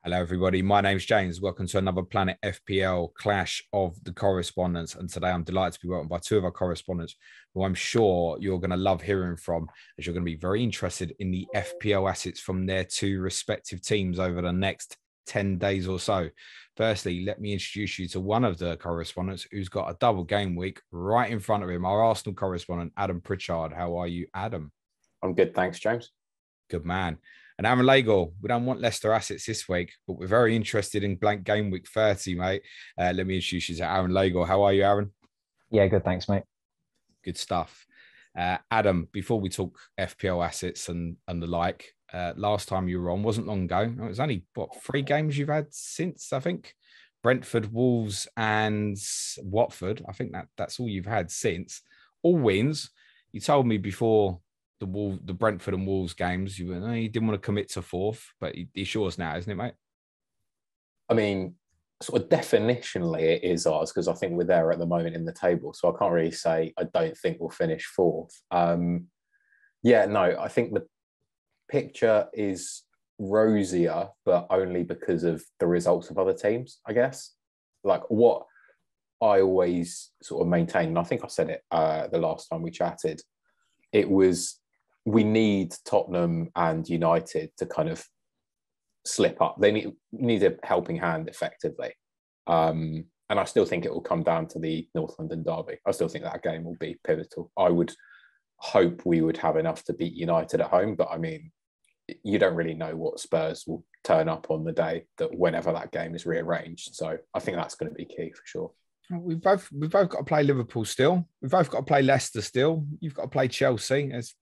Hello, everybody. My name's James. Welcome to another Planet FPL Clash of the Correspondents. And today I'm delighted to be welcomed by two of our correspondents who I'm sure you're going to love hearing from, as you're going to be very interested in the FPL assets from their two respective teams over the next 10 days or so. Firstly, let me introduce you to one of the correspondents who's got a double game week right in front of him, our Arsenal correspondent, Adam Pritchard. How are you, Adam? I'm good, thanks, James. Good man. And Aaron Lagle, we don't want Leicester assets this week, but we're very interested in blank game week 30, mate. Let me introduce you to Aaron Lagle. How are you, Aaron? Yeah, good. Thanks, mate. Good stuff. Adam, before we talk FPL assets and the like, last time you were on wasn't long ago. It was only, three games you've had since, I think. Brentford, Wolves, and Watford. I think that's all you've had since. All wins. You told me before the Brentford and Wolves games, you didn't want to commit to fourth, but it's yours now, isn't it, mate? I mean, sort of definitionally, it is ours because I think we're there at the moment in the table. So I can't really say I don't think we'll finish fourth. I think the picture is rosier, but only because of the results of other teams, I guess. Like what I always sort of maintain, and I think I said it the last time we chatted, it was we need Tottenham and United to kind of slip up. They need a helping hand effectively. And I still think it will come down to the North London derby. I still think that game will be pivotal. I would hope we would have enough to beat United at home, but I mean, you don't really know what Spurs will turn up on the day that whenever that game is rearranged. So I think that's going to be key for sure. We've both got to play Liverpool still. We've both got to play Leicester still. You've got to play Chelsea. There's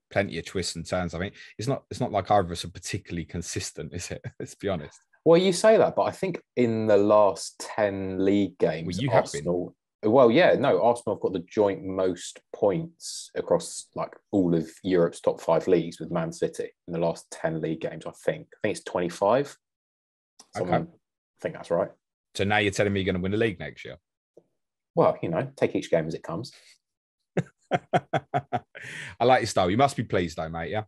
plenty of twists and turns. I mean, it's not like either of us are particularly consistent, is it? Let's be honest. Well, you say that, but I think in the last 10 league games, Arsenal have got the joint most points across like all of Europe's top 5 leagues with Man City in the last 10 league games. I think it's 25. Okay. I think that's right. So now you're telling me you're going to win the league next year? Well, take each game as it comes. I like your style. You must be pleased though, mate. Yeah.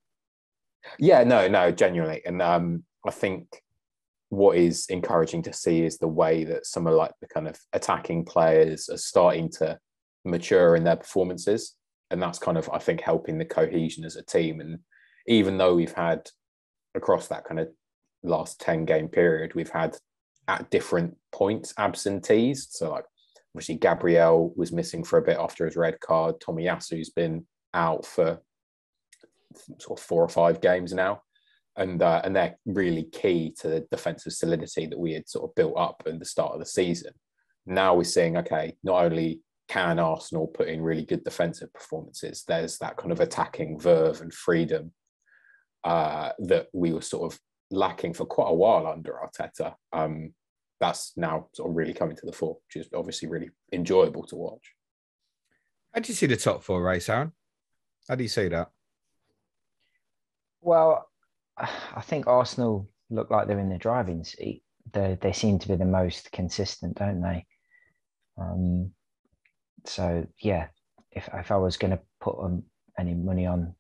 Yeah, no, genuinely. And I think what is encouraging to see is the way that some of like the kind of attacking players are starting to mature in their performances. And that's kind of, I think, helping the cohesion as a team. And even though we've had across that kind of last 10 game period, we've had at different points absentees. So like obviously Gabriel was missing for a bit after his red card. Tomiyasu's been out for sort of 4 or 5 games now. And they're really key to the defensive solidity that we had sort of built up at the start of the season. Now we're seeing, okay, not only can Arsenal put in really good defensive performances, there's that kind of attacking verve and freedom that we were sort of lacking for quite a while under Arteta. That's now sort of really coming to the fore, which is obviously really enjoyable to watch. How do you see the top 4 race, Aaron? How do you see that? Well, I think Arsenal look like they're in the driving seat. They seem to be the most consistent, don't they? So yeah, if I was going to put any money on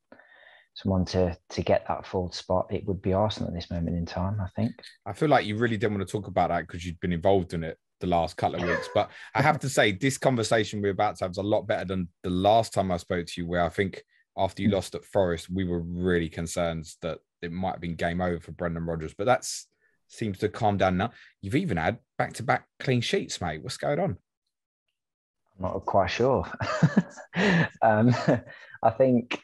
someone to get that 4th spot, it would be Arsenal at this moment in time, I think. I feel like you really didn't want to talk about that because you'd been involved in it the last couple of weeks. But I have to say, this conversation we're about to have is a lot better than the last time I spoke to you, where I think after you lost at Forest, we were really concerned that it might have been game over for Brendan Rodgers. But that seems to calm down now. You've even had back-to-back clean sheets, mate. What's going on? I'm not quite sure. I think,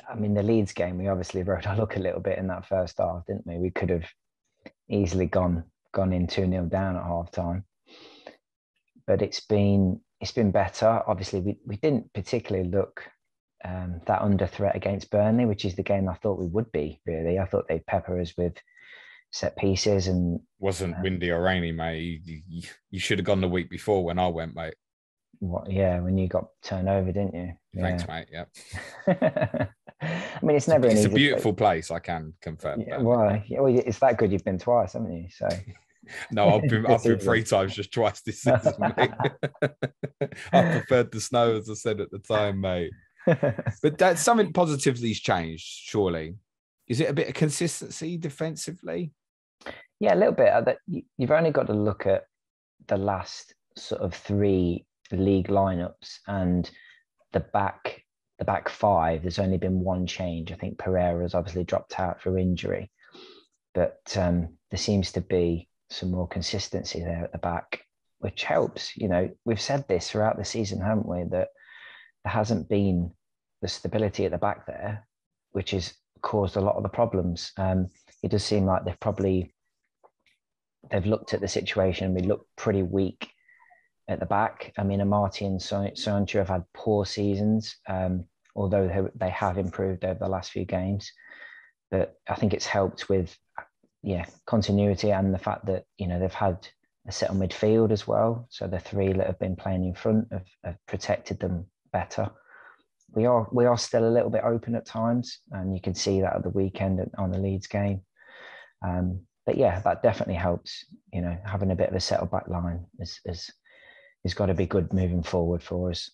the Leeds game, we obviously rode our luck a little bit in that first half, didn't we? We could have easily gone in 2-0 down at half time. But it's been better. Obviously, we didn't particularly look that under threat against Burnley, which is the game I thought we would be, really. I thought they'd pepper us with set pieces. And wasn't windy or rainy, mate. You should have gone the week before when I went, mate. When you got turned over, didn't you? Thanks, mate. Yeah. It's never it's a beautiful place, I can confirm. Yeah, well, it's that good you've been twice, haven't you? So no, I've been 3 times, just twice this season, mate. I preferred the snow, as I said at the time, mate. But that's something positively's changed, surely. Is it a bit of consistency defensively? Yeah, a little bit. You've only got to look at the last sort of three league lineups and the back five. There's only been one change. I think Pereira's obviously dropped out for injury, but there seems to be some more consistency there at the back, which helps. You know, we've said this throughout the season, haven't we? That there hasn't been the stability at the back there, which has caused a lot of the problems. It does seem like they've looked at the situation. We look pretty weak at the back. I mean, Amati and Sancho have had poor seasons, although they have improved over the last few games. But I think it's helped with, continuity and the fact that, you know, they've had a settled midfield as well. So the three that have been playing in front have protected them better. We are still a little bit open at times, and you can see that at the weekend on the Leeds game. But yeah, that definitely helps. You know, having a bit of a settled back line is got to be good moving forward for us.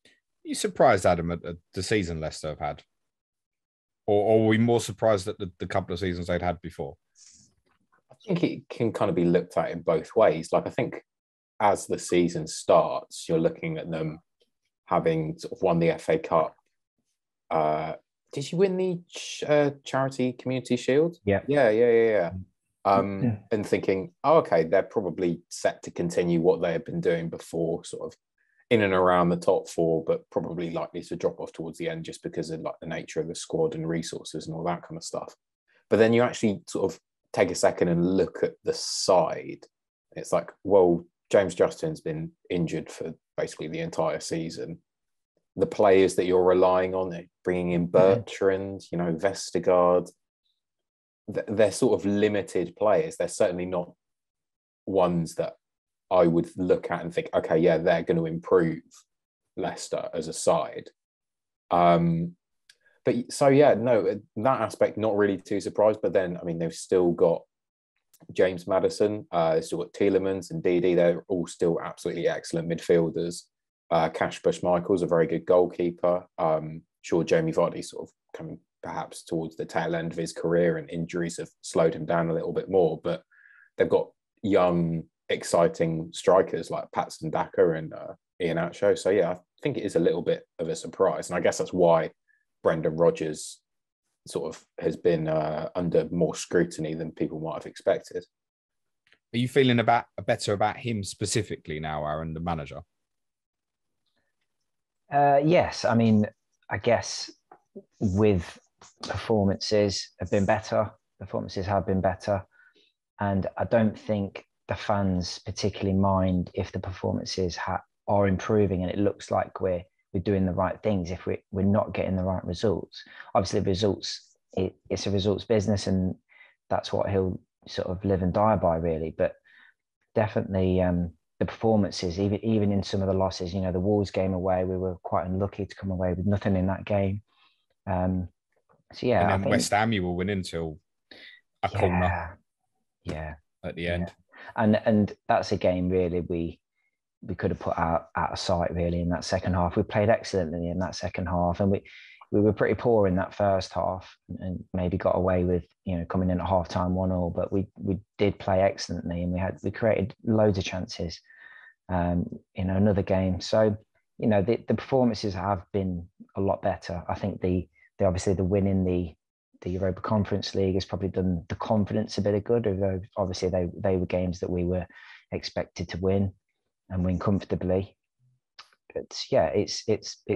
Are you surprised, Adam, at the season Leicester have had? Or were we more surprised at the couple of seasons they'd had before? I think it can kind of be looked at in both ways. Like, I think as the season starts, you're looking at them having sort of won the FA Cup. Did you win the Charity Community Shield? Yeah. And thinking, oh, okay, they're probably set to continue what they had been doing before, sort of in and around the top four, but probably likely to drop off towards the end just because of like the nature of the squad and resources and all that kind of stuff. But then you actually sort of take a second and look at the side. It's like, well, James Justin's been injured for basically the entire season. The players that you're relying on, bringing in Bertrand, you know, Vestergaard, they're sort of limited players. They're certainly not ones that I would look at and think, okay, yeah, they're going to improve Leicester as a side. But so, yeah, no, that aspect, not really too surprised. But then, I mean, they've still got James Maddison, they've still got Tielemans and Didi. They're all still absolutely excellent midfielders. Cash Bush-Michael's a very good goalkeeper. Sure, Jamie Vardy sort of coming perhaps towards the tail end of his career, and injuries have slowed him down a little bit more. But they've got young, exciting strikers like Patson Daka and Iheanacho. So, yeah, I think it is a little bit of a surprise. And I guess that's why Brendan Rodgers sort of has been under more scrutiny than people might have expected. Are you feeling better about him specifically now, Aaron, the manager? Yes. I mean, I guess with performances have been better. Performances have been better. And I don't think the fans particularly mind if the performances are improving and it looks like we're doing the right things. If we're not getting the right results, obviously results, it's a results business, and that's what he'll sort of live and die by, really. But definitely the performances, even in some of the losses, you know, the Wolves game away, we were quite unlucky to come away with nothing in that game. So yeah, and then I think, West Ham you will win until a corner. Yeah, at the end. And that's a game really we could have put out of sight really in that second half. We played excellently in that second half, and we were pretty poor in that first half, and maybe got away with, you know, coming in at half time 1-1, but we did play excellently, and we created loads of chances in another game. So, you know, the performances have been a lot better. I think the obviously the win in the Europa Conference League has probably done the confidence a bit of good, although obviously they were games that we were expected to win and win comfortably. But yeah, it's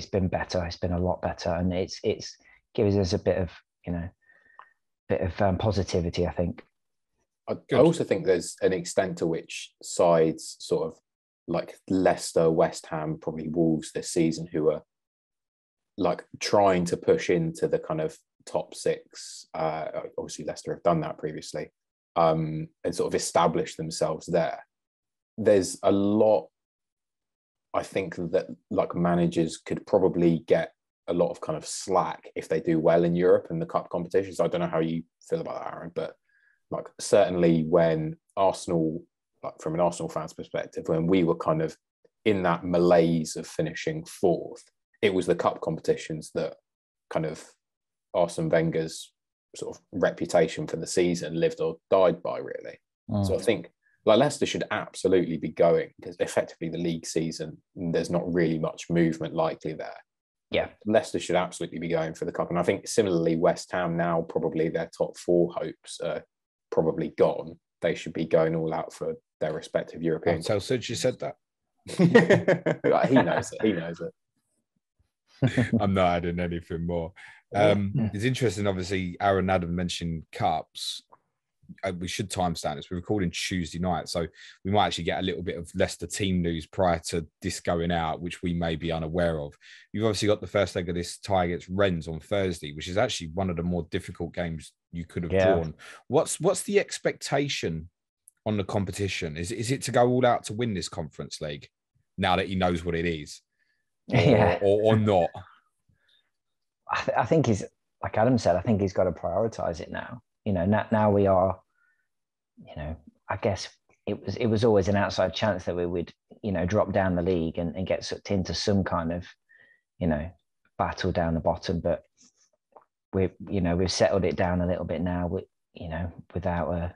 been better. It's been a lot better, and it's gives us a bit of positivity, I think. I also think there's an extent to which sides sort of like Leicester, West Ham, probably Wolves this season, who are like trying to push into the kind of top six. Obviously Leicester have done that previously, and sort of established themselves there. There's a lot, I think, that like managers could probably get a lot of kind of slack if they do well in Europe and the cup competitions. I don't know how you feel about that, Aaron, but like certainly when Arsenal, like from an Arsenal fan's perspective, when we were kind of in that malaise of finishing fourth, it was the cup competitions that kind of Arsene Wenger's sort of reputation for the season lived or died by, really. So I think like Leicester should absolutely be going, because effectively the league season, there's not really much movement likely there. Yeah. Leicester should absolutely be going for the cup. And I think similarly, West Ham now, probably their top 4 hopes are probably gone. They should be going all out for their respective European. Tell Such you said that. He knows it. He knows it. I'm not adding anything more. It's interesting, obviously, Aaron Adam mentioned cups. We should timestamp this. We're recording Tuesday night, so we might actually get a little bit of Leicester team news prior to this going out, which we may be unaware of. You've obviously got the first leg of this tie against Rennes on Thursday, which is actually one of the more difficult games you could have drawn. What's the expectation on the competition? Is it to go all out to win this Conference League now that he knows what it is, or not? I think he's, like Adam said, I think he's got to prioritize it now. You know, now we are, you know, I guess it was always an outside chance that we would, you know, drop down the league and get sucked into some kind of, you know, battle down the bottom. But we've settled it down a little bit now. You know, without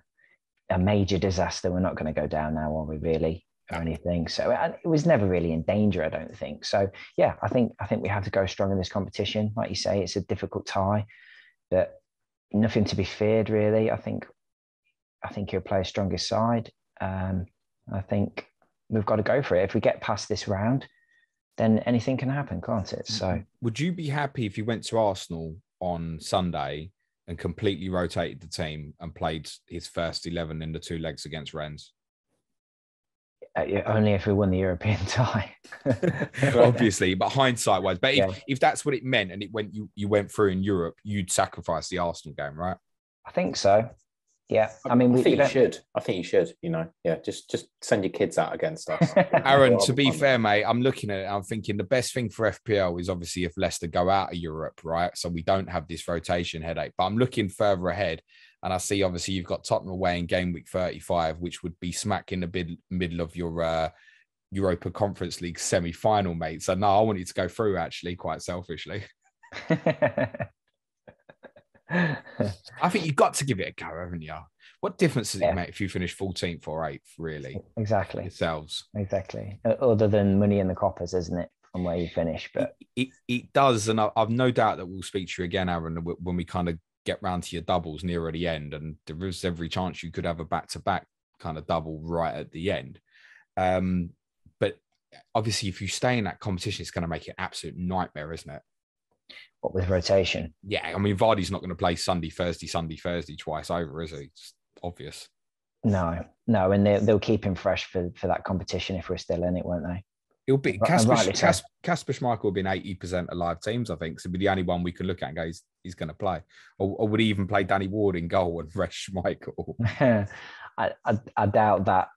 a major disaster, we're not going to go down now, are we really, or anything? So it was never really in danger, I don't think. So yeah, I think we have to go strong in this competition. Like you say, it's a difficult tie, but nothing to be feared, really. I think he'll play a strongest side. I think we've got to go for it. If we get past this round, then anything can happen, can't it? So, would you be happy if you went to Arsenal on Sunday and completely rotated the team and played his first 11 in the 2 legs against Rennes? Only if we won the European tie. Obviously, but hindsight wise, but if that's what it meant and you went through in Europe, you'd sacrifice the Arsenal game, right? I think so. Yeah. I mean, I think you should. I think you should, you know. Yeah, just send your kids out against us. Aaron, to be fair, mate, I'm looking at it, I'm thinking the best thing for FPL is obviously if Leicester go out of Europe, right? So we don't have this rotation headache. But I'm looking further ahead. And I see, obviously, you've got Tottenham away in game week 35, which would be smack in the middle of your Europa Conference League semi-final, mate. So, no, I want you to go through, actually, quite selfishly. I think you've got to give it a go, haven't you? What difference does it make if you finish 14th or 8th, really? Exactly. Yourselves. Exactly. Other than money in the coppers, isn't it, from where you finish? But it does. And I've no doubt that we'll speak to you again, Aaron, when we kind of get round to your doubles nearer the end, and there is every chance you could have a back-to-back kind of double right at the end. But obviously, if you stay in that competition, it's going to make it an absolute nightmare, isn't it? What with rotation? Yeah, I mean, Vardy's not going to play Sunday, Thursday twice over, is he? It's obvious. No, and they'll keep him fresh for that competition if we're still in it, won't they? It'll be Kasper Schmeichel will be in 80% of live teams, I think. So it'll be the only one we can look at and go, he's going to play. Or would he even play Danny Ward in goal and fresh Schmeichel? I doubt that.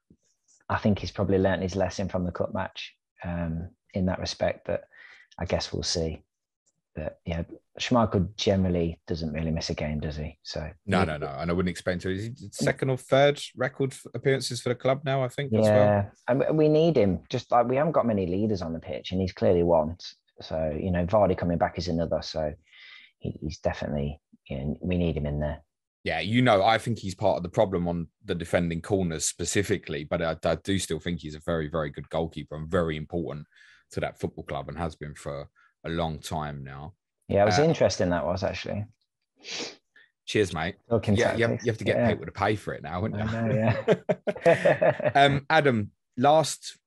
I think he's probably learnt his lesson from the cup match in that respect, but I guess we'll see. But yeah, Schmeichel generally doesn't really miss a game, does he? So no. And I wouldn't expect to. Is he second or third record appearances for the club now, I think, as well? Yeah, and we need him. Just like we haven't got many leaders on the pitch, and he's clearly one. So, you know, Vardy coming back is another. So he's definitely, you know, we need him in there. Yeah, you know, I think he's part of the problem on the defending corners specifically, but I do still think he's a very, very good goalkeeper and very important to that football club and has been for a long time now. Yeah, it was interesting, that was actually. Cheers, mate. Yeah, you have to get people to pay for it now, wouldn't you? Yeah. Adam, last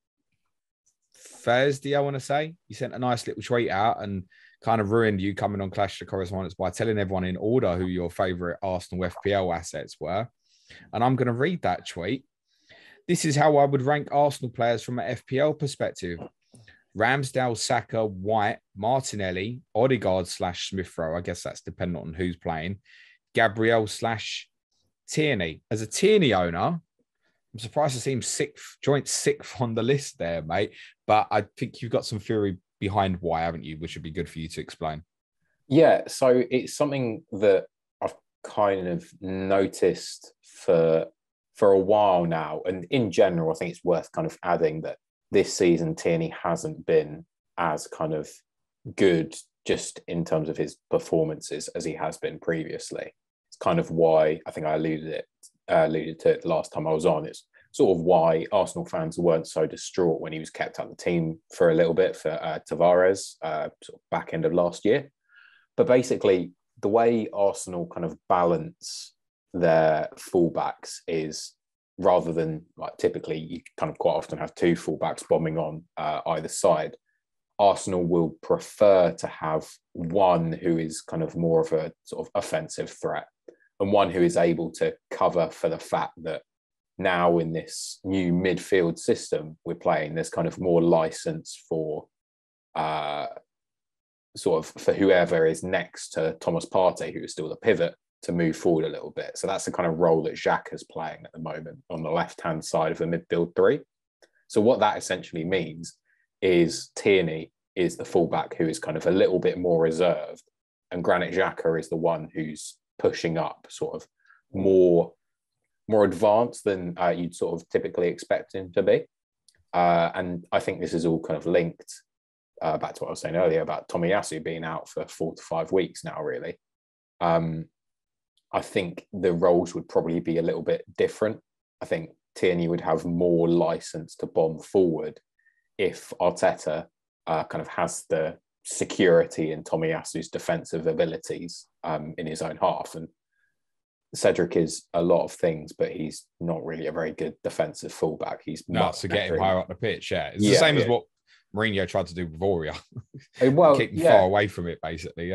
Thursday, I want to say, you sent a nice little tweet out and kind of ruined you coming on Clash of Correspondence by telling everyone in order who your favourite Arsenal FPL assets were. And I'm going to read that tweet. This is how I would rank Arsenal players from an FPL perspective. Ramsdale, Saka, White, Martinelli, Odegaard / Smith Rowe. I guess that's dependent on who's playing. Gabriel / Tierney. As a Tierney owner, I'm surprised to see him joint sixth on the list there, mate. But I think you've got some theory behind why, haven't you? Which would be good for you to explain. Yeah, so it's something that I've kind of noticed for a while now. And in general, I think it's worth kind of adding that this season, Tierney hasn't been as kind of good just in terms of his performances as he has been previously. kind of why I think I alluded to it the last time I was on. It's sort of why Arsenal fans weren't so distraught when he was kept out of the team for a little bit for Tavares, sort of back end of last year. But basically, the way Arsenal kind of balance their fullbacks is, rather than like typically you kind of quite often have two fullbacks bombing on either side, Arsenal will prefer to have one who is kind of more of a sort of offensive threat and one who is able to cover for the fact that now in this new midfield system we're playing, there's kind of more license for sort of for whoever is next to Thomas Partey, who is still the pivot, to move forward a little bit. So that's the kind of role that Xhaka's playing at the moment on the left-hand side of the midfield three. So what that essentially means is Tierney is the fullback who is kind of a little bit more reserved, and Granit Xhaka is the one who's pushing up, sort of more advanced than you'd sort of typically expect him to be. And I think this is all kind of linked back to what I was saying earlier about Tomiyasu being out for 4 to 5 weeks now, really. I think the roles would probably be a little bit different. I think Tierney would have more license to bomb forward if Arteta kind of has the security in Tomiyasu's defensive abilities in his own half. And Cedric is a lot of things, but he's not really a very good defensive fullback. He's to get him higher up the pitch. Yeah, it's the same as what Mourinho tried to do with Aurier. Well, keep him far away from it, basically.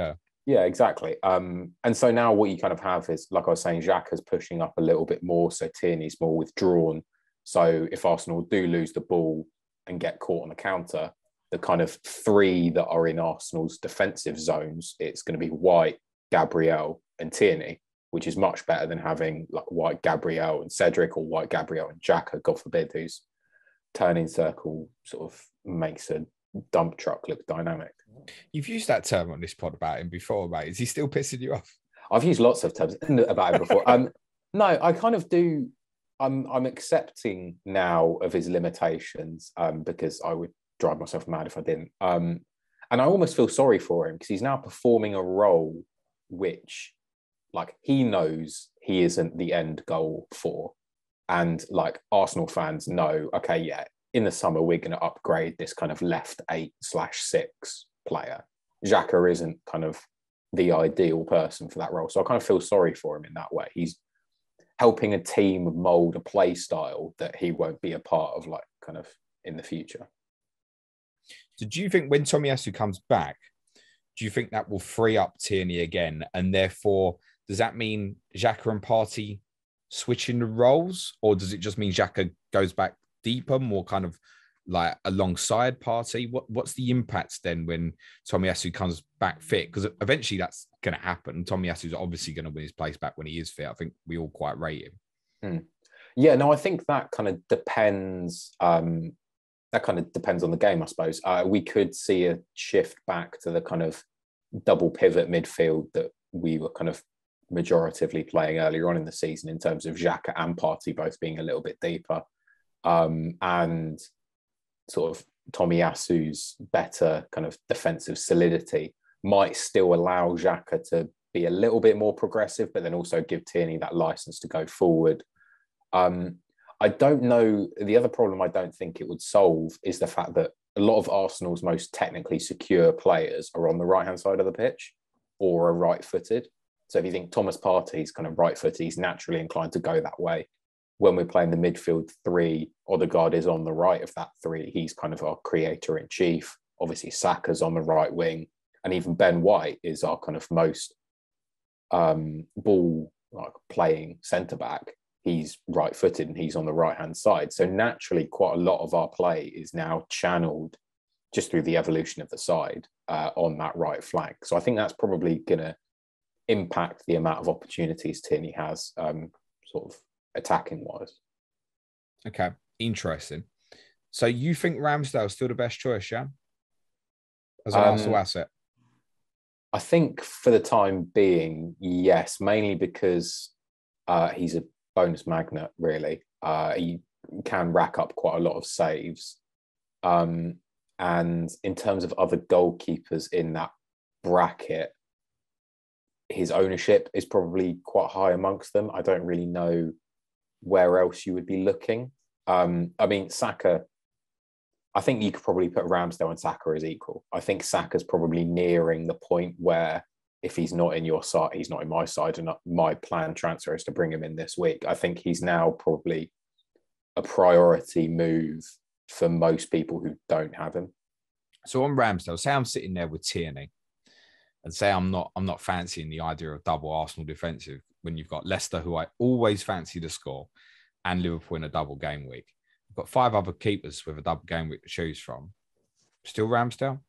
Yeah, exactly. And so now what you kind of have is, like I was saying, Xhaka's pushing up a little bit more, so Tierney's more withdrawn. So if Arsenal do lose the ball and get caught on a counter, the kind of three that are in Arsenal's defensive zones, it's going to be White, Gabriel and Tierney, which is much better than having like White, Gabriel and Cedric, or White, Gabriel and Xhaka, God forbid, whose turning circle sort of makes a dump truck look dynamic. You've used that term on this pod about him before, mate. Is he still pissing you off? I've used lots of terms about him before. No, I kind of do. I'm accepting now of his limitations because I would drive myself mad if I didn't. And I almost feel sorry for him because he's now performing a role which, like, he knows he isn't the end goal for. And like Arsenal fans know, okay, yeah, in the summer we're going to upgrade this kind of left 8/6 player. Xhaka isn't kind of the ideal person for that role. So I kind of feel sorry for him in that way. He's helping a team mold a play style that he won't be a part of, like, kind of in the future. So do you think when Tomiyasu comes back, do you think that will free up Tierney again? And therefore, does that mean Xhaka and Partey switching the roles? Or does it just mean Xhaka goes back deeper, more kind of like alongside Partey? What's the impact then when Tomiyasu comes back fit? Because eventually that's going to happen. Tomiyasu's obviously going to win his place back when he is fit. I think we all quite rate him. Yeah, no, I think that kind of depends. That kind of depends on the game, I suppose. We could see a shift back to the kind of double pivot midfield that we were kind of majoritively playing earlier on in the season, in terms of Xhaka and Partey both being a little bit deeper. And sort of Tomiyasu's better kind of defensive solidity might still allow Xhaka to be a little bit more progressive, but then also give Tierney that license to go forward. I don't know. The other problem I don't think it would solve is the fact that a lot of Arsenal's most technically secure players are on the right-hand side of the pitch or are right-footed. So if you think Thomas Partey's kind of right-footed, he's naturally inclined to go that way. When we're playing the midfield three, Odegaard is on the right of that three. He's kind of our creator-in-chief. Obviously, Saka's on the right wing. And even Ben White is our kind of most ball-playing centre-back. He's right-footed and he's on the right-hand side. So naturally, quite a lot of our play is now channeled just through the evolution of the side on that right flank. So I think that's probably going to impact the amount of opportunities Tierney has sort of attacking-wise. Okay, interesting. So you think Ramsdale's still the best choice, yeah? As an Arsenal asset? I think for the time being, yes, mainly because he's a bonus magnet, really. He can rack up quite a lot of saves. And in terms of other goalkeepers in that bracket, his ownership is probably quite high amongst them. I don't really know where else you would be looking. I mean, Saka, I think you could probably put Ramsdale and Saka as equal. I think Saka's probably nearing the point where if he's not in your side, he's not in my side, and my planned transfer is to bring him in this week. I think he's now probably a priority move for most people who don't have him. So on Ramsdale, say I'm sitting there with Tierney, and say I'm not fancying the idea of double Arsenal defensive when you've got Leicester, who I always fancy to score, and Liverpool in a double game week. I've got 5 other keepers with a double game week to choose from. Still Ramsdale?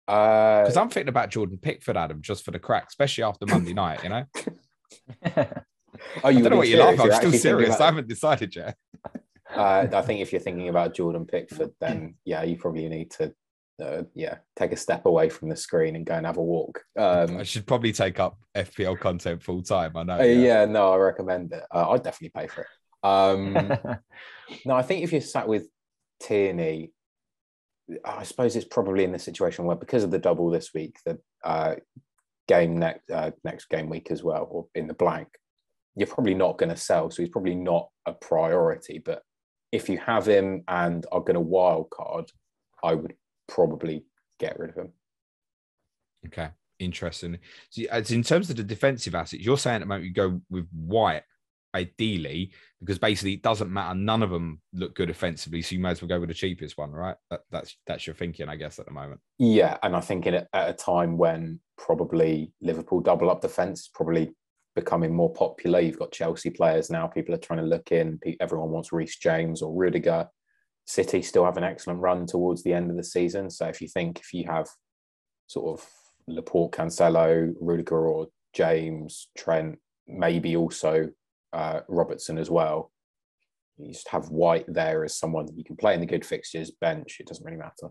Because I'm thinking about Jordan Pickford, Adam, just for the crack, especially after Monday night, you know? I don't know what you laugh at. I'm still serious. I haven't decided yet. I think if you're thinking about Jordan Pickford, then yeah, you probably need to take a step away from the screen and go and have a walk. I should probably take up FPL content full time. I know. No, I recommend it. I'd definitely pay for it. No, I think if you're sat with Tierney, I suppose it's probably in the situation where, because of the double this week, the game next game week as well, or in the blank, you're probably not going to sell. So he's probably not a priority. But if you have him and are going to wild card, I would probably get rid of him. Okay, interesting. So in terms of the defensive assets, you're saying at the moment you go with White, ideally, because basically it doesn't matter. None of them look good offensively, so you may as well go with the cheapest one, right? That's your thinking, I guess, at the moment. Yeah, and I think at a time when probably Liverpool double up defence is probably becoming more popular. You've got Chelsea players now. People are trying to look in. Everyone wants Reece James or Rudiger. City still have an excellent run towards the end of the season. So if you have sort of Laporte, Cancelo, Rudiger or James, Trent, maybe also Robertson as well, you just have White there as someone that you can play in the good fixtures, bench, it doesn't really matter.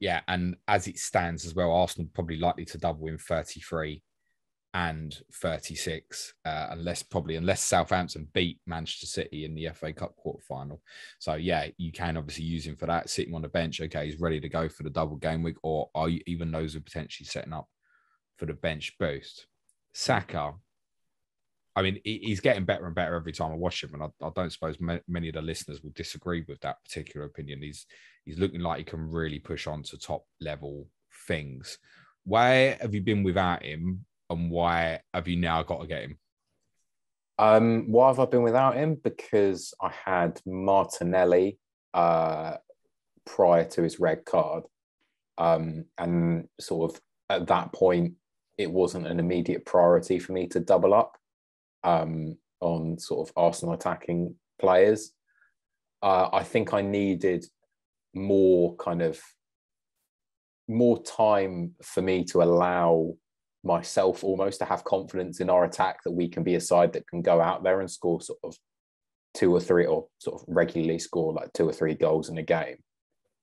Yeah, and as it stands as well, Arsenal probably likely to double in 33 and 36, unless Southampton beat Manchester City in the FA Cup quarterfinal. So yeah, you can obviously use him for that, sitting on the bench. Okay, he's ready to go for the double game week, or are you even those who are potentially setting up for the bench boost? Saka, I mean, he's getting better and better every time I watch him, and I don't suppose many of the listeners will disagree with that particular opinion. He's looking like he can really push on to top level things. Why have you been without him, and why have you now got to get him? Why have I been without him? Because I had Martinelli prior to his red card, and sort of at that point, it wasn't an immediate priority for me to double up on sort of Arsenal attacking players. I think I needed more time for me to allow myself almost to have confidence in our attack that we can be a side that can go out there and score sort of 2 or 3, or sort of regularly score like 2 or 3 goals in a game.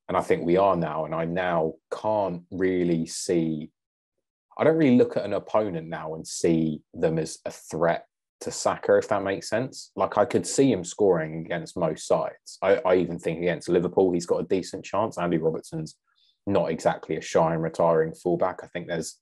And I think we are now, and I now can't really see, I don't really look at an opponent now and see them as a threat to Saka, if that makes sense. Like, I could see him scoring against most sides. I even think against Liverpool, he's got a decent chance. Andy Robertson's not exactly a shy and retiring fullback. I think there's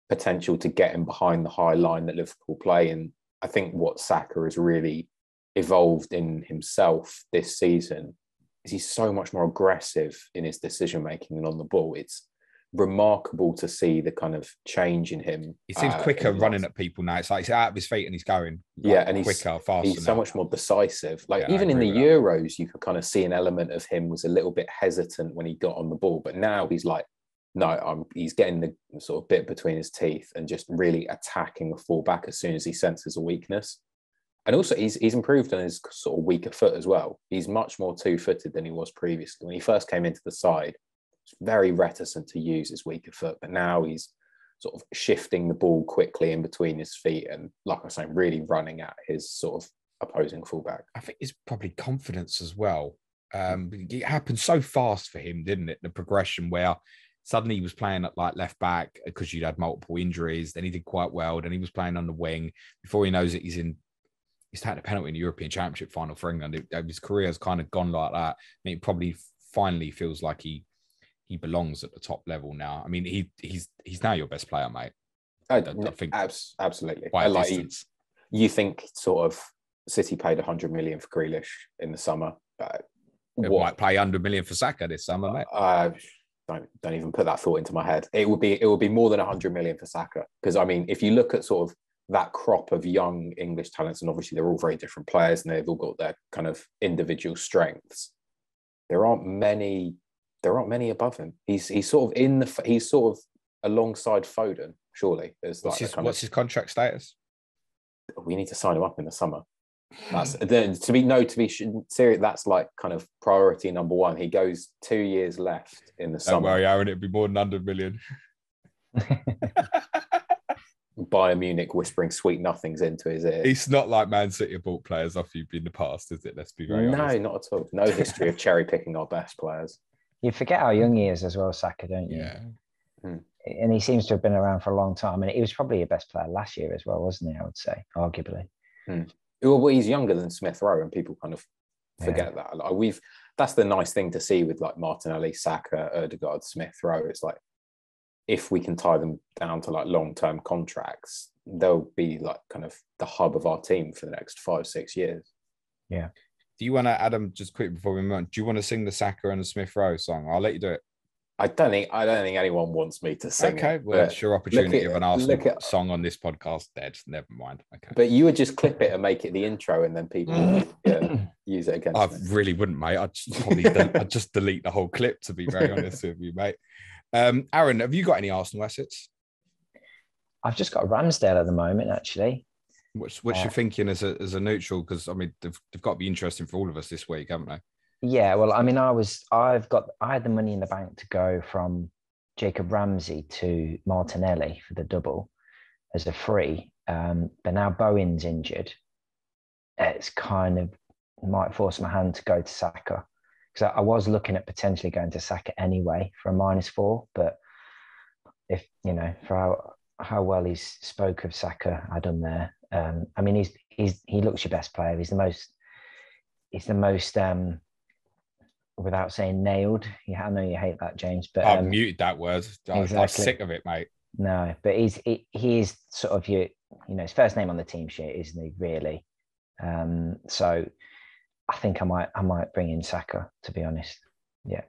potential to get him behind the high line that Liverpool play. And I think what Saka has really evolved in himself this season is he's so much more aggressive in his decision-making and on the ball. It's remarkable to see the kind of change in him. He seems quicker running at people now. It's like he's out of his feet and he's going and quicker, faster. He's so much more decisive. Like, even in the Euros, you could kind of see an element of him was a little bit hesitant when he got on the ball. But now he's like, no, he's getting the sort of bit between his teeth and just really attacking the fullback as soon as he senses a weakness. And also, he's improved on his sort of weaker foot as well. He's much more two-footed than he was previously. When he first came into the side, he was very reticent to use his weaker foot, but now he's sort of shifting the ball quickly in between his feet and, like I was saying, really running at his sort of opposing fullback. I think it's probably confidence as well. It happened so fast for him, didn't it? The progression where suddenly he was playing at like left back because you'd had multiple injuries. Then he did quite well. Then he was playing on the wing. Before he knows it, he's taken a penalty in the European Championship final for England. His career has kind of gone like that. I mean, it probably finally feels like he belongs at the top level now. I mean, he's now your best player, mate. I think absolutely. By a distance. You think sort of City paid 100 million for Grealish in the summer. They might pay 100 million for Saka this summer, mate. Don't even put that thought into my head. It would be more than 100 million for Saka, because I mean, if you look at sort of that crop of young English talents, and obviously they're all very different players and they've all got their kind of individual strengths, there aren't many above him. He's sort of alongside Foden, surely. What's his contract status? We need to sign him up in the summer. That's to be serious. That's like kind of priority number one. He goes 2 years left in the summer. Don't worry, Aaron, it'd be more than 100 million. Bayern Munich whispering sweet nothings into his ear. It's not like Man City have bought players off you in the past, is it? Let's be very honest. No, not at all. No history of cherry picking our best players. You forget how young he is as well, Saka, don't you? Yeah. And he seems to have been around for a long time. I mean, he was probably your best player last year as well, wasn't he? I would say, arguably. Well, he's younger than Smith Rowe, and people kind of forget that. Like, that's the nice thing to see with like Martinelli, Saka, Ødegaard, Smith Rowe. It's like, if we can tie them down to like long-term contracts, they'll be like kind of the hub of our team for the next 5-6 years. Yeah. Do you want to, Adam, just quick before we move on, do you want to sing the Saka and the Smith Rowe song? I'll let you do it. I don't think anyone wants me to sing. Okay, well, it's your opportunity of an Arsenal song on this podcast. Dead. Never mind. Okay. But you would just clip it and make it the intro, and then people use it against I me. really wouldn't, mate. I'd just delete the whole clip, to be very honest with you, mate. Aaron, have you got any Arsenal assets? I've just got Ramsdale at the moment, actually. What's your thinking as a neutral? Because I mean, they've got to be interesting for all of us this week, haven't they? Yeah, well, I mean, I had the money in the bank to go from Jacob Ramsey to Martinelli for the double as a free. But now Bowen's injured. It's kind of might force my hand to go to Saka, because I was looking at potentially going to Saka anyway for a -4. But if for how well he's spoke of Saka, I done there. I mean, he looks your best player. He's the most without saying nailed. Yeah, I know you hate that, James, but I've muted that word. Exactly. I'm sick of it, mate. No, but he is sort of his first name on the team sheet, isn't he? Really. So I think I might bring in Saka, to be honest. Yeah.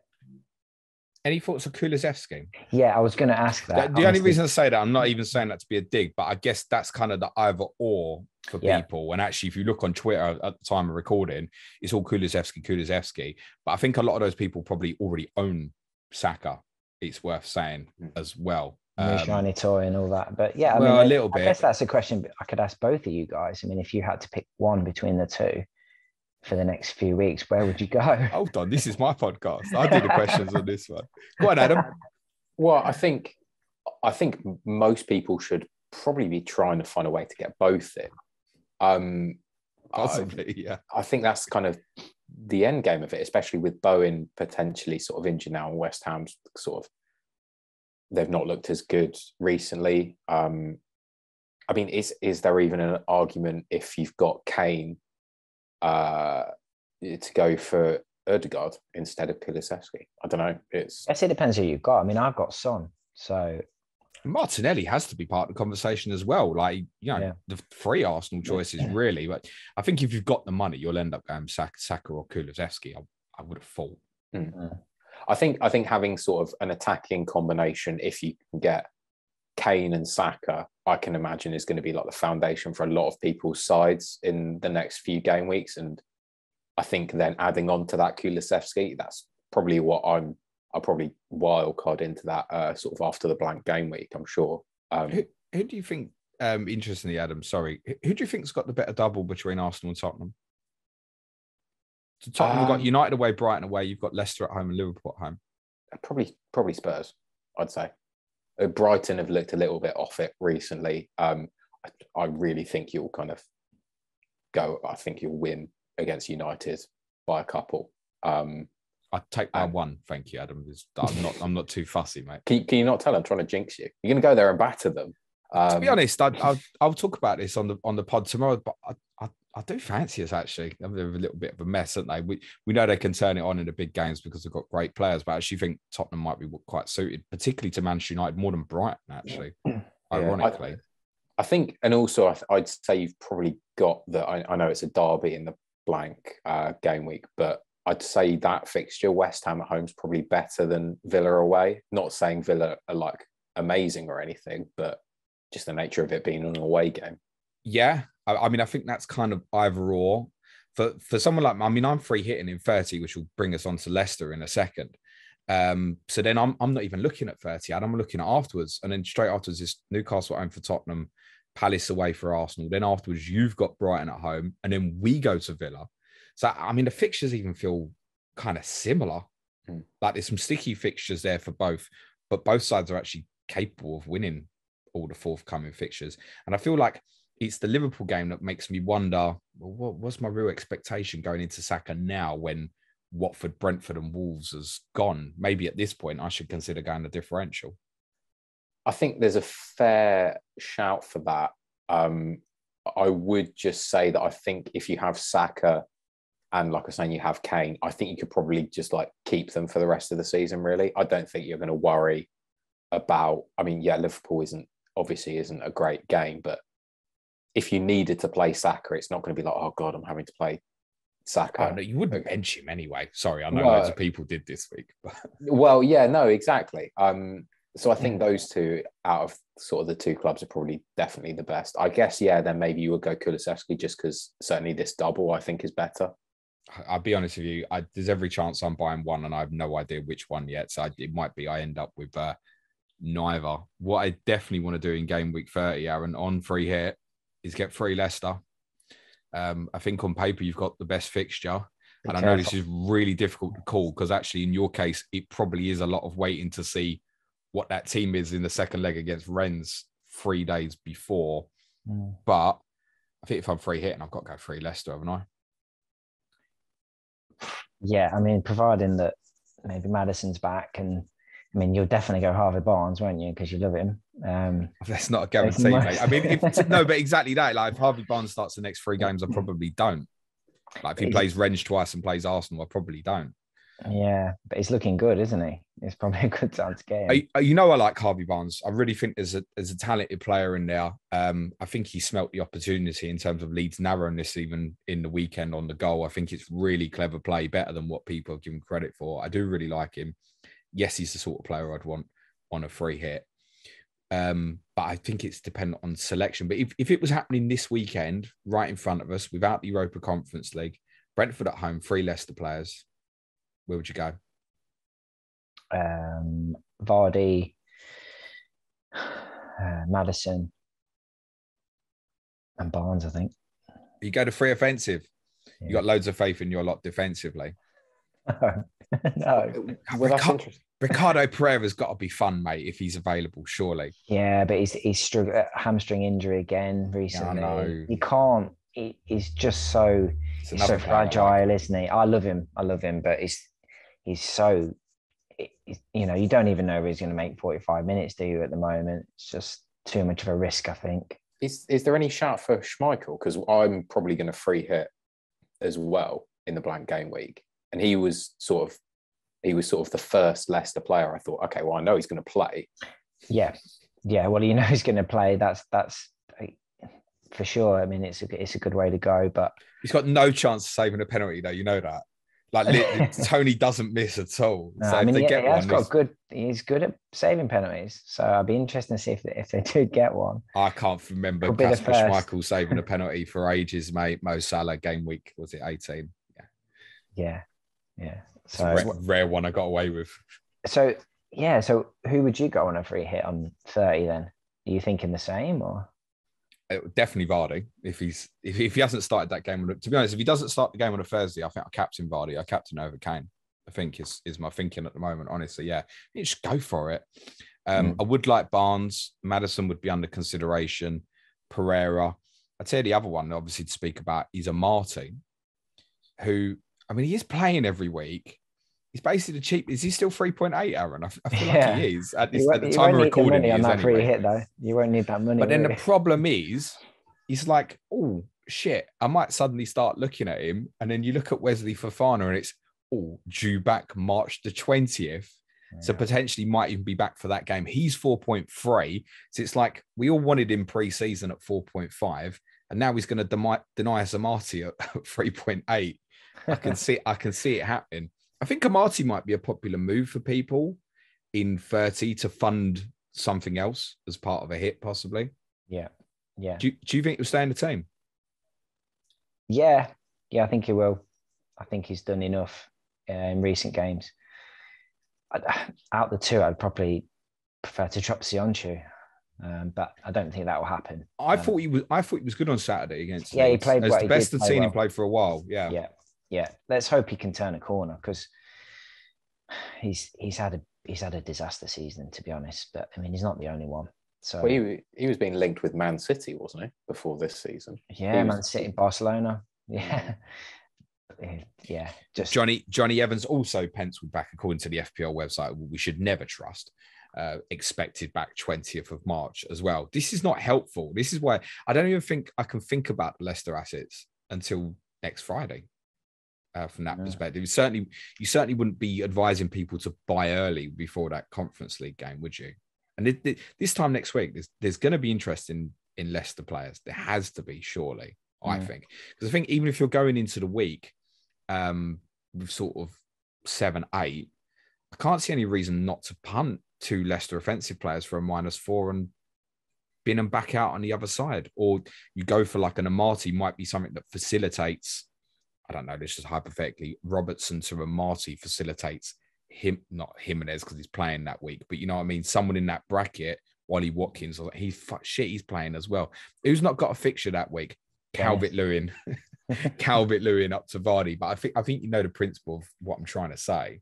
Any thoughts of Kulusevski? Yeah, I was going to ask that. The only reason I say that, I'm not even saying that to be a dig, but I guess that's kind of the either or for people. And actually, if you look on Twitter at the time of recording, it's all Kulusevski. But I think a lot of those people probably already own Saka. It's worth saying as well. Shiny toy and all that. But yeah, a little bit. I guess that's a question I could ask both of you guys. I mean, if you had to pick one between the two for the next few weeks, where would you go? Hold on, this is my podcast. I do the questions on this one. Go on, Adam. Well, I think most people should probably be trying to find a way to get both in. Possibly, yeah. I think that's kind of the end game of it, especially with Bowen potentially sort of injured now, and West Ham's sort of, they've not looked as good recently. I mean, is there even an argument if you've got Kane to go for Ødegaard instead of Kulusevski? I don't know. I guess it depends who you've got. I mean, I've got Son, so Martinelli has to be part of the conversation as well. Like, the three Arsenal choices really. But I think if you've got the money, you'll end up going Saka or Kulusevski. I would have thought. I think having sort of an attacking combination, if you can get Kane and Saka, I can imagine is going to be like the foundation for a lot of people's sides in the next few game weeks. And I think then adding on to that Kulusevski, that's probably what I'll probably wild card into that sort of after the blank game week, I'm sure. Who do you think, interestingly, Adam, sorry, who do you think's got the better double between Arsenal and Tottenham? So Tottenham have got United away, Brighton away, you've got Leicester at home and Liverpool at home. Probably Spurs, I'd say. Brighton have looked a little bit off it recently. I really think you'll kind of I think you'll win against United by a couple. I'd take by one, thank you, Adam. I'm not too fussy, mate. Can you not tell I'm trying to jinx you? You're going to go there and batter them. To be honest, I'll talk about this on the pod tomorrow, but I do fancy us, actually. They're a little bit of a mess, aren't they? We know they can turn it on in the big games because they've got great players, but I actually think Tottenham might be quite suited, particularly to Manchester United, more than Brighton, actually. ironically. I think, and also I'd say you've probably got I know it's a derby in the blank game week, but I'd say that fixture, West Ham at home, is probably better than Villa away. Not saying Villa are like amazing or anything, but just the nature of it being an away game. Yeah, I mean, I think that's kind of either or. For someone like, I mean, I'm free hitting in 30, which will bring us on to Leicester in a second. So then I'm not even looking at 30, and I'm looking at afterwards, and then straight afterwards is Newcastle at home for Tottenham, Palace away for Arsenal. Then afterwards you've got Brighton at home, and then we go to Villa. So I mean, the fixtures even feel kind of similar. Like there's some sticky fixtures there for both, but both sides are actually capable of winning all the forthcoming fixtures. And I feel like it's the Liverpool game that makes me wonder, well, what's my real expectation going into Saka now when Watford, Brentford and Wolves has gone? Maybe at this point I should consider going the differential. I think there's a fair shout for that. I would just say that I think if you have Saka and, like I was saying, you have Kane, I think you could probably just like keep them for the rest of the season, really. I don't think you're going to worry about, I mean, yeah, Liverpool isn't a great game, but if you needed to play Saka, it's not going to be like, oh God, I'm having to play Saka. Oh, no, you wouldn't bench him anyway. Sorry, I know loads of people did this week. But... Well, yeah, no, exactly. So I think those two out of sort of the two clubs are probably definitely the best. I guess, yeah, then maybe you would go Kulusevski just because certainly this double I think is better. I'll be honest with you, there's every chance I'm buying one and I have no idea which one yet. So it might be I end up with neither. What I definitely want to do in game week 30, Aaron, on free hit is get free Leicester. I think on paper you've got the best fixture. And I know this is really difficult to call because actually in your case, it probably is a lot of waiting to see what that team is in the second leg against Rennes 3 days before. But I think if I'm free hitting, I've got to go free Leicester, haven't I? Yeah, I mean, providing that maybe Maddison's back, and I mean, you'll definitely go Harvey Barnes, won't you? Because you love him. That's not a guarantee, mate. I mean, no, but exactly that. Like, if Harvey Barnes starts the next 3 games, I probably don't. Like, if he plays Rennes twice and plays Arsenal, I probably don't. Yeah, but he's looking good, isn't he? It's probably a good time to get him. You know, I like Harvey Barnes. I really think there's a talented player in there. I think he smelt the opportunity in terms of Leeds' narrowness, even in the weekend on the goal. I think it's really clever play, better than what people have given credit for. I do really like him. Yes, he's the sort of player I'd want on a free hit. But I think it's dependent on selection. But if it was happening this weekend, right in front of us, without the Europa Conference League, Brentford at home, 3 Leicester players, where would you go? Vardy, Maddison, and Barnes, I think. You go to free offensive. Yeah. You got loads of faith in your lot defensively. No. Well, Ricardo Pereira's got to be fun, mate, if he's available, surely. Yeah, but he's struggled, hamstring injury again recently. Yeah, he can't. He's just so fragile, isn't he? I love him, but he's so. You know, you don't even know if he's going to make 45 minutes, do you? At the moment, it's just too much of a risk, I think. Is there any shout for Schmeichel? Because I'm probably going to free hit as well in the blank game week, and he was sort of the first Leicester player. I thought, okay, well, I know he's going to play. Yeah. Well, you know he's going to play. That's for sure. I mean, it's a good way to go, but he's got no chance of saving a penalty, though. You know that. Like Tony doesn't miss at all. No, so I mean, he's good at saving penalties. So I'd be interested to see if they do get one. I can't remember Kasper Schmeichel saving a penalty for ages, mate. Mo Salah game week, was it 18? Yeah. So it's a rare one I got away with. So who would you go on a free hit on 30 then? Are you thinking the same or? Definitely Vardy. If he hasn't started that game, to be honest, if he doesn't start the game on a Thursday, I think I captain Vardy. I captain over Kane. I think is my thinking at the moment. Honestly, yeah, you just go for it. I would like Barnes. Maddison would be under consideration. Pereira. I'd say the other one, obviously, to speak about is Amati, who, I mean, he is playing every week. He's basically the cheap. Is he still 3.8, Aaron? I feel like he is. At the time of recording, he is anyway. Free hit, though. You won't need that money. But then the problem is, he's like, oh, shit, I might suddenly start looking at him. And then you look at Wesley Fofana and it's, due back March the 20th. So potentially might even be back for that game. He's 4.3. So it's like we all wanted him pre-season at 4.5. And now he's going to deny us Amati at 3.8. I can see it happening. I think Amati might be a popular move for people in 30 to fund something else as part of a hit, possibly. Yeah. Yeah. Do you think he'll stay in the team? Yeah. Yeah, I think he will. I think he's done enough in recent games. Out the two, I'd probably prefer to drop Sionchu. But I don't think that will happen. I thought he was good on Saturday against. Yeah, Leeds. he played well. The best I've seen him play for a while. Yeah. Let's hope he can turn a corner because he's had a disaster season, to be honest. But I mean, he's not the only one. So he was being linked with Man City, wasn't he, before this season? Yeah, Man City, Barcelona. Yeah. Yeah. Just Johnny Evans also penciled back, according to the FPL website, we should never trust. Expected back 20th of March as well. This is not helpful. This is why I don't even think I can think about Leicester assets until next Friday. From that perspective, you certainly wouldn't be advising people to buy early before that Conference League game, would you? And this time next week, there's going to be interest in Leicester players. There has to be, surely. I think, because I think even if you're going into the week with sort of 7-8, I can't see any reason not to punt 2 Leicester offensive players for a -4 and bin them back out on the other side. Or you go for like an Amati, might be something that facilitates, I don't know, this is hypothetically, Robertson to Amati facilitates him, not Jimenez because he's playing that week, but you know what I mean? Someone in that bracket, Wally Watkins, he's playing as well. Who's not got a fixture that week? Calvert-Lewin. Calvert-Lewin up to Vardy. But I think you know the principle of what I'm trying to say.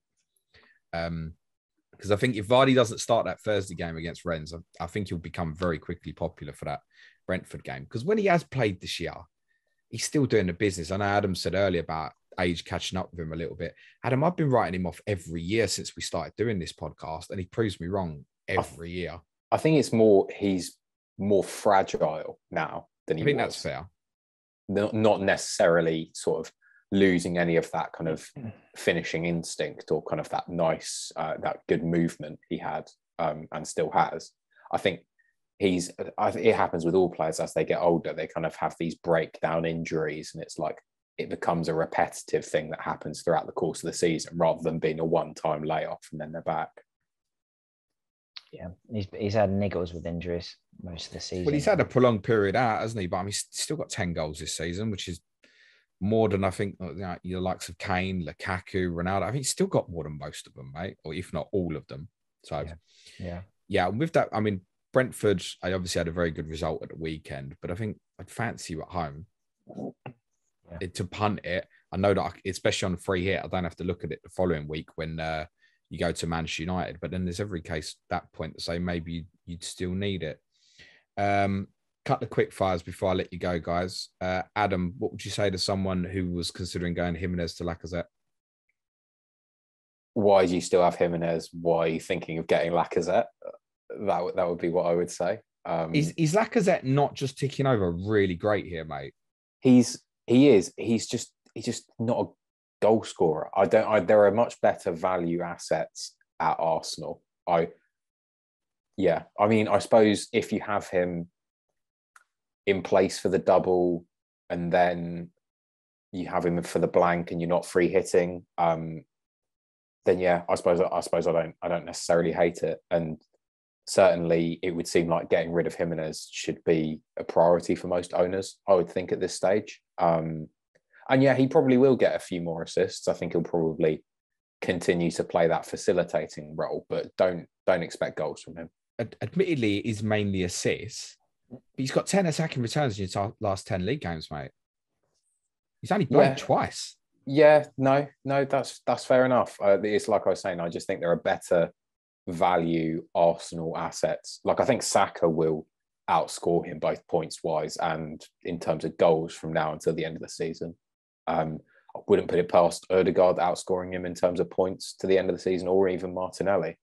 Because I think if Vardy doesn't start that Thursday game against Rennes, I think he'll become very quickly popular for that Brentford game. Because when he has played this year, he's still doing the business. I know Adam said earlier about age catching up with him a little bit. Adam, I've been writing him off every year since we started doing this podcast, and he proves me wrong every year. I think he's more fragile now than he was. I think that's fair. Not necessarily sort of losing any of that kind of finishing instinct or kind of that nice, that good movement he had and still has. I think it happens with all players as they get older. They kind of have these breakdown injuries, and it's like it becomes a repetitive thing that happens throughout the course of the season rather than being a one-time layoff and then they're back. Yeah, he's had niggles with injuries most of the season. Well, he's had a prolonged period out, hasn't he? But I mean, he's still got 10 goals this season, which is more than I think the likes of Kane, Lukaku, Ronaldo. I think he's still got more than most of them, mate, or if not all of them. So, yeah. With that, I mean, Brentford, I obviously had a very good result at the weekend, but I think I'd fancy you at home to punt it. I know that, especially on a free hit, I don't have to look at it the following week when you go to Manchester United. But then there's every case that point to say maybe you'd still need it. Cut the quick fires before I let you go, guys. Adam, what would you say to someone who was considering going Jimenez to Lacazette? Why do you still have Jimenez? Why are you thinking of getting Lacazette? That would be what I would say. Is Lacazette not just ticking over really great here, mate? He is. He's just not a goal scorer. There are much better value assets at Arsenal. I mean, I suppose if you have him in place for the double and then you have him for the blank and you're not free hitting, then yeah, I suppose I don't necessarily hate it. And certainly it would seem like getting rid of Jimenez should be a priority for most owners, I would think, at this stage. And yeah, he probably will get a few more assists. I think he'll probably continue to play that facilitating role, but don't expect goals from him. Admittedly, it is mainly assists, but he's got 10 attacking returns in his last 10 league games, mate. He's only blanked twice. Yeah, no, that's fair enough. It's like I was saying, I just think there are better value Arsenal assets. Like I think Saka will outscore him both points wise and in terms of goals from now until the end of the season. I wouldn't put it past Ødegaard outscoring him in terms of points to the end of the season, or even Martinelli.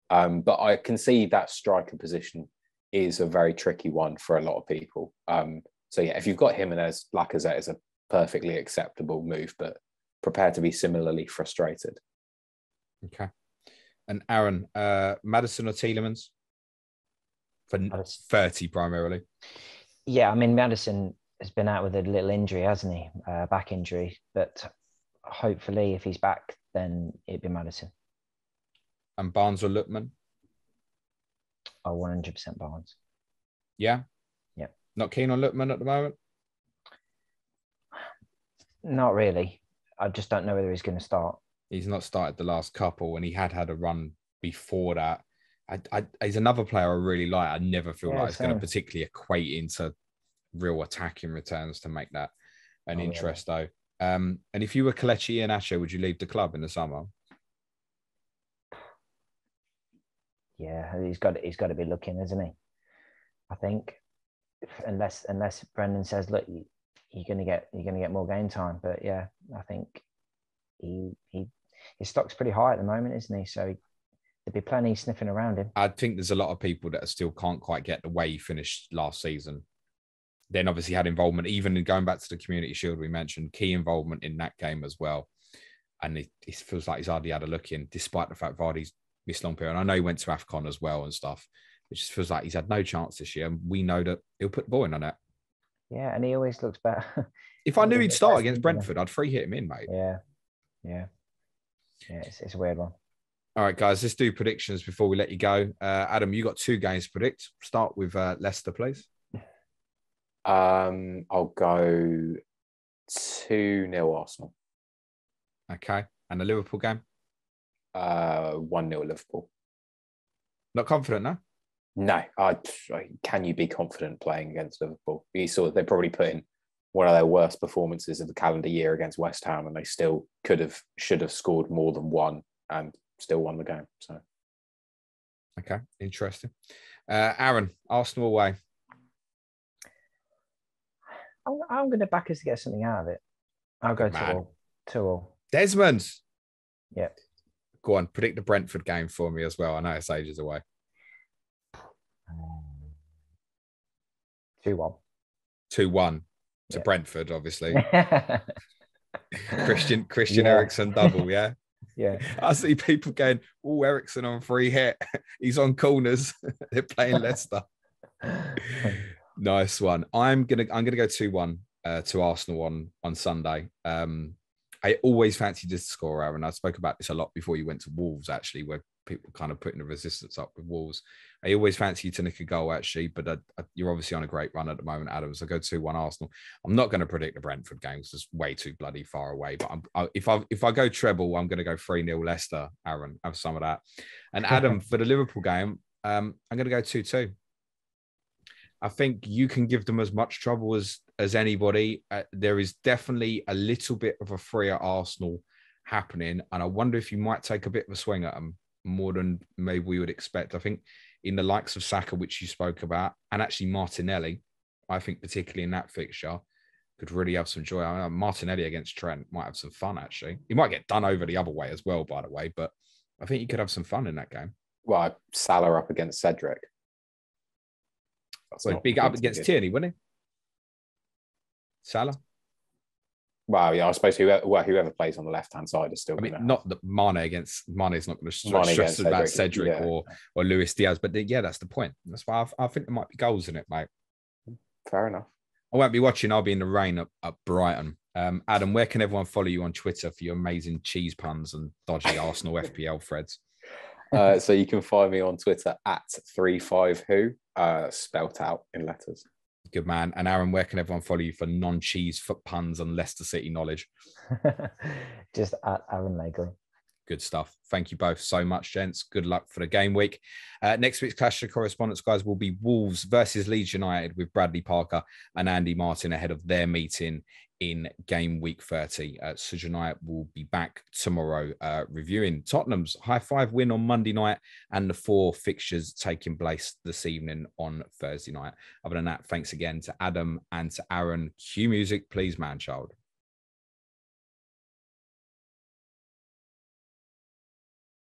But I can see that striker position is a very tricky one for a lot of people. So yeah, if you've got Jimenez, Lacazette is a perfectly acceptable move, but prepare to be similarly frustrated. Okay. And Aaron, Maddison or Tielemans? For Maddison. 30 primarily. Yeah, I mean, Maddison has been out with a little injury, hasn't he? Back injury. But hopefully, if he's back, then it'd be Maddison. And Barnes or Lookman? Oh, 100% Barnes. Yeah? Yeah. Not keen on Lookman at the moment? Not really. I just don't know whether he's going to start. He's not started the last couple, and he had a run before that. He's another player I really like. I never feel like it's going to particularly equate into real attacking returns to make that an interest, though. And if you were Kelechi Iheanacho, would you leave the club in the summer? Yeah, he's got to be looking, isn't he? I think, unless Brendan says, look, you're gonna get more game time. But yeah, I think his stock's pretty high at the moment, isn't he? So there'd be plenty sniffing around him. I think there's a lot of people that still can't quite get the way he finished last season. Then obviously had involvement, even in going back to the Community Shield, we mentioned key involvement in that game as well. And it feels like he's hardly had a look in, despite the fact Vardy's missed long period. And I know he went to AFCON as well and stuff. It just feels like he's had no chance this year. And we know that he'll put the ball in on that. Yeah, and he always looks better. If I knew he'd start against Brentford, I'd free hit him in, mate. Yeah. It's a weird one. All right, guys, let's do predictions before we let you go. Adam, you got 2 games to predict. Start with Leicester, please. I'll go 2-0 Arsenal. Okay. And the Liverpool game? 1-0 Liverpool. Not confident, no? No. Can you be confident playing against Liverpool? You saw they probably put in one of their worst performances of the calendar year against West Ham, and they still should have scored more than one and still won the game. So, okay, interesting. Aaron, Arsenal away. I'm going to back us to get something out of it. I'll go 2-2. Desmond. Yeah. Go on, predict the Brentford game for me as well. I know it's ages away. 2-1. 2-1 to Brentford, obviously. Christian Eriksen double, yeah? Yeah. I see people going, oh, Eriksen on free hit. He's on corners. They're playing Leicester. Nice one. I'm gonna go 2-1 to Arsenal on Sunday. I always fancied this score, Aaron. I spoke about this a lot before you went to Wolves, actually, where people kind of putting the resistance up with Wolves. I always fancy you to nick a goal, actually, but you're obviously on a great run at the moment, Adam. So go 2-1 Arsenal. I'm not going to predict the Brentford game because it's way too bloody far away. But if I go treble, I'm going to go 3-0 Leicester, Aaron. Have some of that. And Adam, for the Liverpool game, I'm going to go 2-2. I think you can give them as much trouble as anybody. There is definitely a little bit of a freer Arsenal happening, and I wonder if you might take a bit of a swing at them more than maybe we would expect. I think in the likes of Saka, which you spoke about, and actually Martinelli, I think particularly in that fixture, could really have some joy. I know Martinelli against Trent might have some fun, actually. He might get done over the other way as well, by the way, but I think you could have some fun in that game. Well, Salah up against Cedric. So big up against Tierney, wouldn't he? Salah? Well, yeah, I suppose whoever plays on the left-hand side is still. I mean, not that Mane's not going to stress about Cedric or Luis Diaz, but that's the point. That's why I think there might be goals in it, mate. Fair enough. I won't be watching. I'll be in the rain at Brighton. Adam, where can everyone follow you on Twitter for your amazing cheese puns and dodgy Arsenal FPL threads? So you can find me on Twitter at 35who, spelt out in letters. Good man. And Aaron, where can everyone follow you for non-cheese foot puns and Leicester City knowledge? Just at Aaron Lagle. Good stuff. Thank you both so much, gents. Good luck for the game week. Next week's Clash of Correspondents, guys, will be Wolves versus Leeds United with Bradley Parker and Andy Martin ahead of their meeting in game week 30. Suj and I will be back tomorrow reviewing Tottenham's high five win on Monday night and the 4 fixtures taking place this evening on Thursday night. Other than that, thanks again to Adam and to Aaron. Cue music, please, man child.